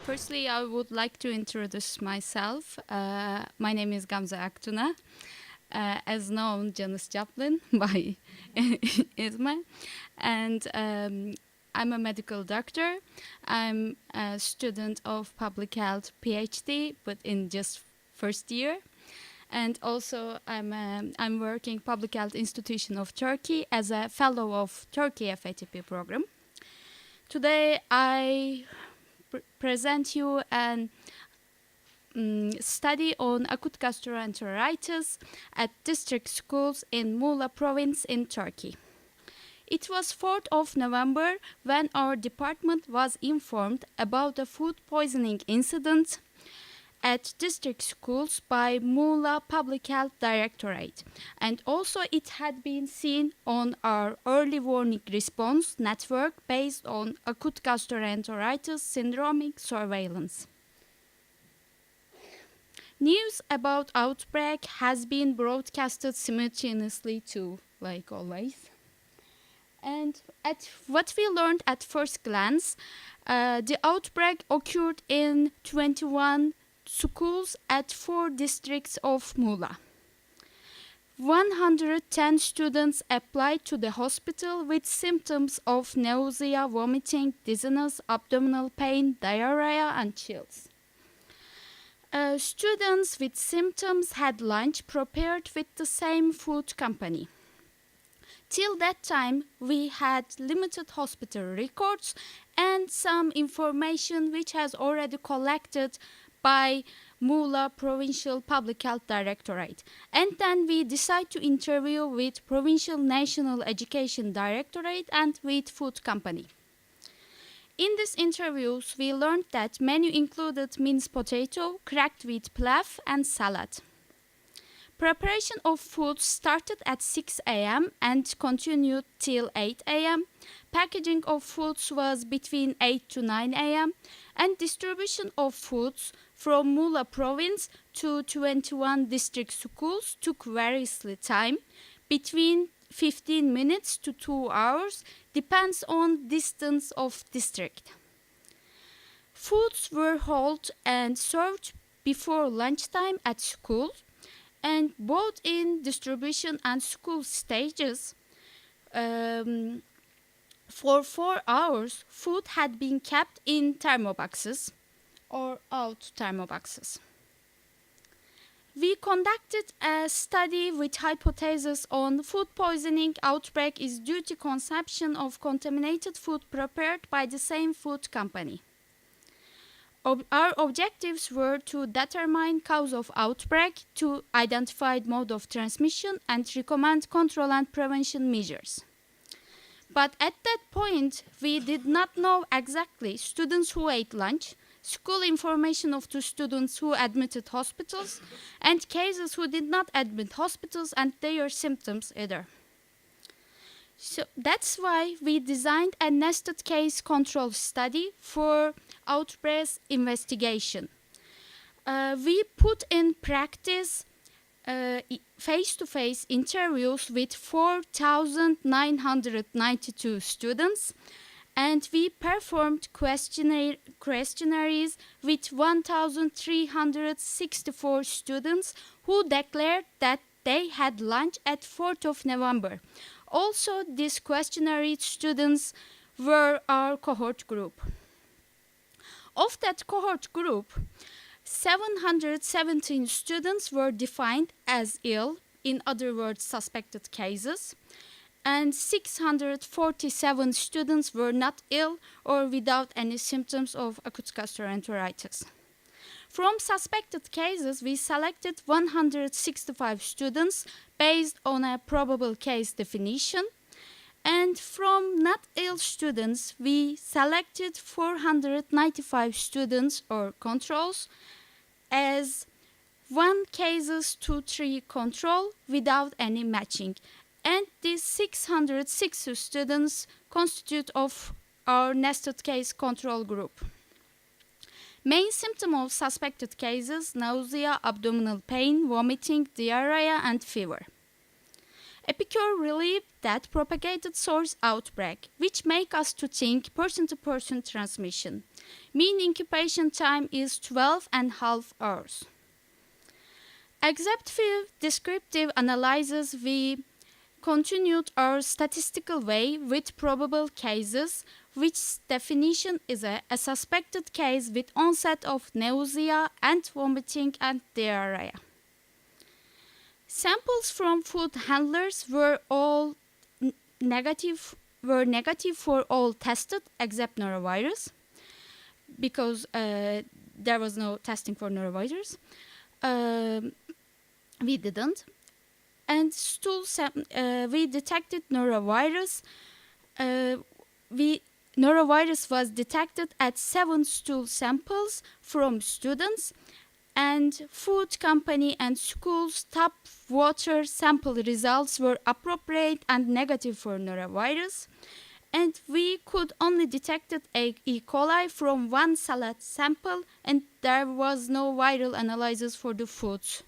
Firstly, I would like to introduce myself. My name is Gamze Aktuna, as known Janis Joplin by Isma, and I'm a medical doctor. I'm a student of public health PhD, but in just first year. And also, I'm working Public Health Institution of Turkey as a fellow of Turkey FATP program. Today, I present you an study on acute gastroenteritis at district schools in Mugla Province in Turkey. It was 4th of November when our department was informed about a food poisoning incident at district schools by Mugla Public Health Directorate, and also it had been seen on our early warning response network based on acute gastroenteritis syndromic surveillance. News about outbreak has been broadcasted simultaneously too, like always. And at what we learned at first glance, the outbreak occurred in 21 schools at 4 districts of Mugla. 110 students applied to the hospital with symptoms of nausea, vomiting, dizziness, abdominal pain, diarrhea, and chills. Students with symptoms had lunch prepared with the same food company. Till that time, we had limited hospital records and some information which has already collected by Mugla Provincial Public Health Directorate. And then we decide to interview with Provincial National Education Directorate and with food company. In these interviews, we learned that menu included minced potato, cracked wheat pilaf, and salad. Preparation of food started at 6 a.m. and continued till 8 a.m. Packaging of foods was between 8 to 9 a.m. and distribution of foods from Mugla Province to 21 district schools took variously time, between 15 minutes to 2 hours, depends on distance of district. Foods were hauled and served before lunchtime at school, and both in distribution and school stages, for 4 hours, food had been kept in thermoboxes or out thermoboxes. We conducted a study with hypothesis on food poisoning outbreak is due to consumption of contaminated food prepared by the same food company. Our objectives were to determine cause of outbreak, to identify mode of transmission, and recommend control and prevention measures. But at that point, we did not know exactly students who ate lunch, school information of the students who admitted hospitals, and cases who did not admit hospitals and their symptoms either. So that's why we designed a nested case control study for outbreak investigation. We put in practice face-to-face interviews with 4,992 students, and we performed questionnaires with 1,364 students who declared that they had lunch at 4th of November. Also, these questionnaire students were our cohort group. Of that cohort group, 717 students were defined as ill, in other words, suspected cases, and 647 students were not ill or without any symptoms of acute gastroenteritis. From suspected cases, we selected 165 students based on a probable case definition, and from not ill students, we selected 495 students or controls as 1 cases to 3 control without any matching. And these 606 students constitute of our nested case control group. Main symptom of suspected cases: nausea, abdominal pain, vomiting, diarrhea, and fever. Epicure relieved that propagated source outbreak, which make us to think person-to-person transmission. Mean incubation time is 12.5 hours. Except for descriptive analysis, we continued our statistical way with probable cases, which definition is a suspected case with onset of nausea and vomiting and diarrhea. Samples from food handlers were all negative for all tested except norovirus, because there was no testing for norovirus. We didn't. And we detected norovirus. Norovirus was detected at 7 stool samples from students, and food company and schools' tap water sample results were appropriate and negative for norovirus. And we could only detect E. coli from 1 salad sample, and there was no viral analysis for the foods.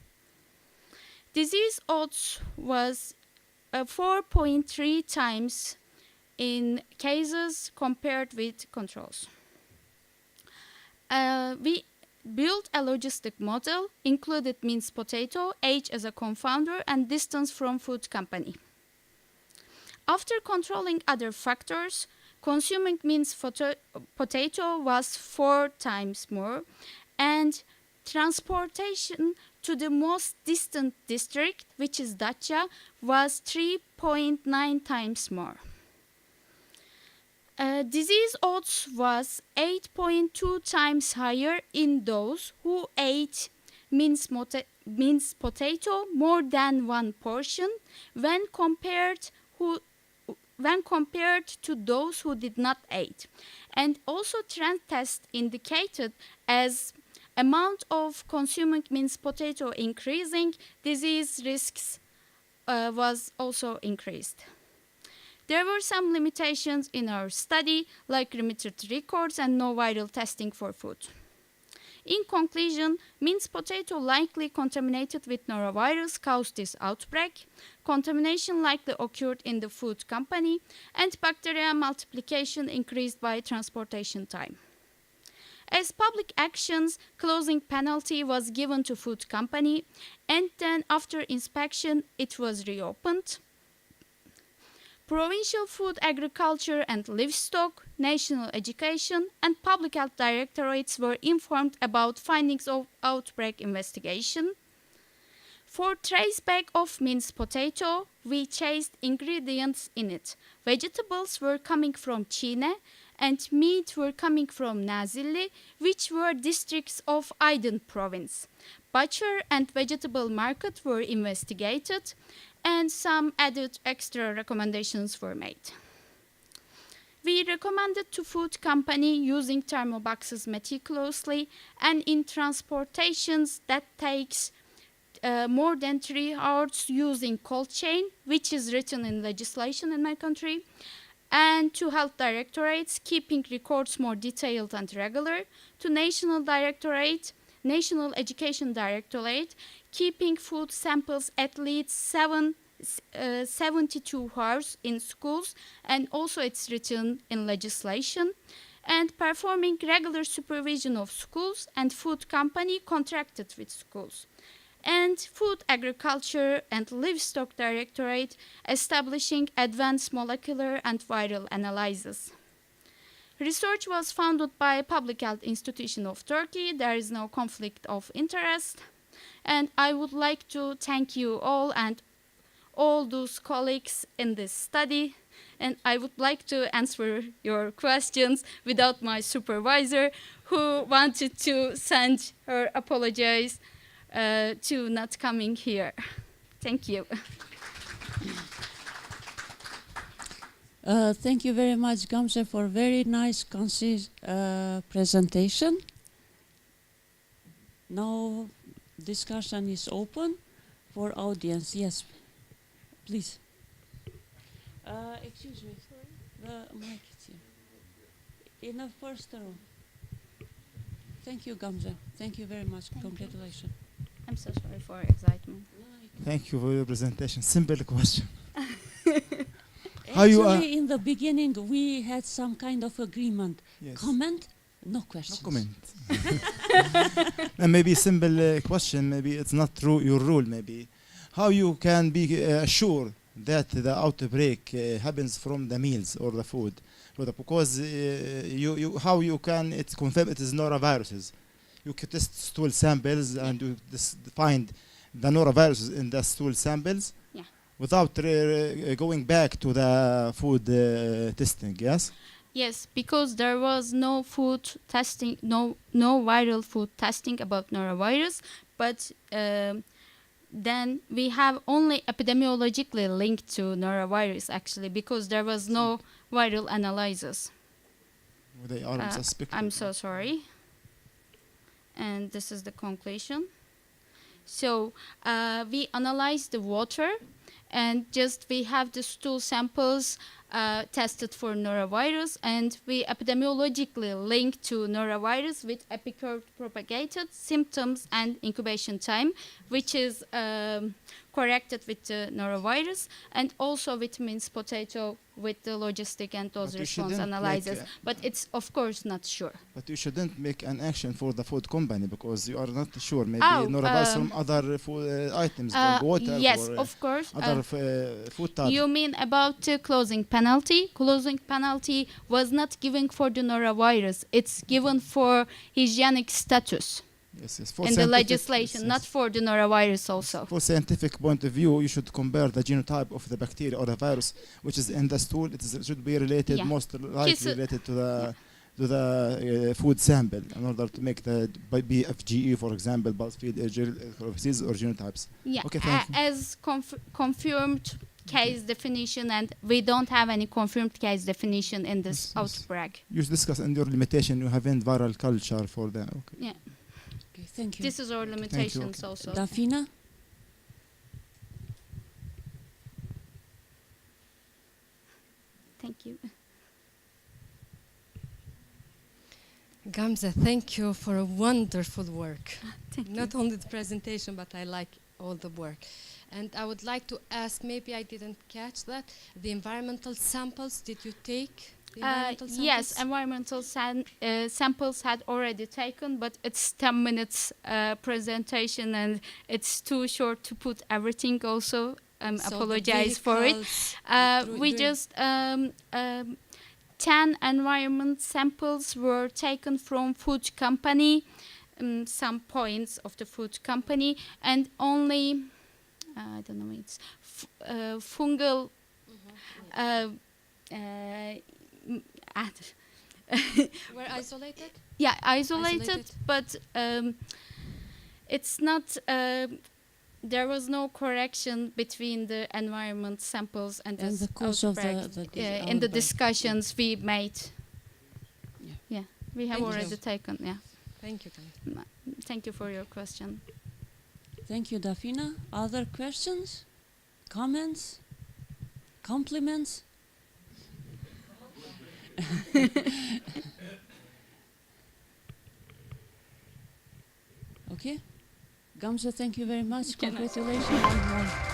Disease odds was 4.3 times in cases compared with controls. We built a logistic model, included minced potato, age as a confounder, and distance from food company. After controlling other factors, consuming minced potato was 4 times more, and transportation to the most distant district, which is Datça, was 3.9 times more. Disease odds was 8.2 times higher in those who ate minced potato more than 1 portion when compared to those who did not eat. And also trend test indicated as amount of consuming minced potato increasing, disease risks was also increased. There were some limitations in our study, like limited records and no viral testing for food. In conclusion, minced potato likely contaminated with norovirus caused this outbreak, contamination likely occurred in the food company, and bacterial multiplication increased by transportation time. As public actions, closing penalty was given to food company, and then after inspection, it was reopened. Provincial Food, Agriculture and Livestock, National Education, and Public Health Directorates were informed about findings of outbreak investigation. For trace bag of minced potato, we chased ingredients in it. Vegetables were coming from Çiğne, and meat were coming from Nazilli, which were districts of Aydın Province. Butcher and vegetable market were investigated, and some added extra recommendations were made. We recommended to food company using thermal boxes meticulously, and in transportations that takes more than 3 hours using cold chain, which is written in legislation in my country, and to health directorates, keeping records more detailed and regular, to National Education Directorate, keeping food samples at least 72 hours in schools, and also it's written in legislation, and performing regular supervision of schools and food company contracted with schools, and Food, Agriculture and Livestock Directorate establishing advanced molecular and viral analysis. Research was funded by Public Health Institution of Turkey. There is no conflict of interest. And I would like to thank you all and all those colleagues in this study. And I would like to answer your questions without my supervisor, who wanted to send her apologies to not coming here. Thank you. Thank you very much, Gamze, for very nice, concise presentation. Now, discussion is open for audience. Yes, please. Excuse me. The mic is here. In the first row. Thank you, Gamze. Thank you very much. Congratulations. I'm so sorry for excitement. Thank you for your presentation. Simple question. Actually, in the beginning, we had some kind of agreement. Yes. Comment No questions. No comment. And maybe simple question, maybe it's not true your rule maybe. How you can be sure that the outbreak happens from the meals or the food? Because how you can confirm it is noroviruses? You can test stool samples and you find the noroviruses in the stool samples without going back to the food testing, yes? Yes, because there was no food testing, no viral food testing about norovirus, but then we have only epidemiologically linked to norovirus actually, because there was no viral analysis. They are suspected. I'm so sorry. And this is the conclusion. So we analyzed the water, and just we have the stool samples tested for norovirus, and we epidemiologically linked to norovirus with epicurve propagated symptoms and incubation time, which is corrected with the norovirus, and also vitamins potato with the logistic and dose response analysis. But it's of course not sure. But you shouldn't make an action for the food company because you are not sure. Maybe norovirus from other food items, or water. Yes, or, of course. Other food types. You mean about the closing penalty? Closing penalty was not given for the norovirus. It's given for hygienic status. Yes, yes. In the legislation, not for the norovirus also. For scientific point of view, you should compare the genotype of the bacteria or the virus which is in the stool. It should be related, most likely related to the food sample in order to make the BFGE, for example, BuzzFeed, or genotypes. Yeah, okay, thank you. As confirmed case definition, and we don't have any confirmed case definition in this outbreak. You discuss in your limitation, you have in viral culture for the. Okay. Yeah. Okay, thank you. This is our limitations also. Dafina? Thank you. Gamze, thank you for a wonderful work. Not only the presentation, but I like all the work. And I would like to ask, maybe I didn't catch that, the environmental samples, did you take? Yes, environmental samples had already taken, but it's 10 minutes presentation and it's too short to put everything also. So apologize for it. We just 10 environment samples were taken from food company, some points of the food company, and only I don't know, it's fungal were isolated? Yeah, isolated. But it's not, there was no correction between the environment samples and the course of in the discussions we made. Yeah, we have already taken, Thank you. Thank you for your question. Thank you, Dafina. Other questions? Comments? Compliments? Okay. Gamze, thank you very much. Congratulations.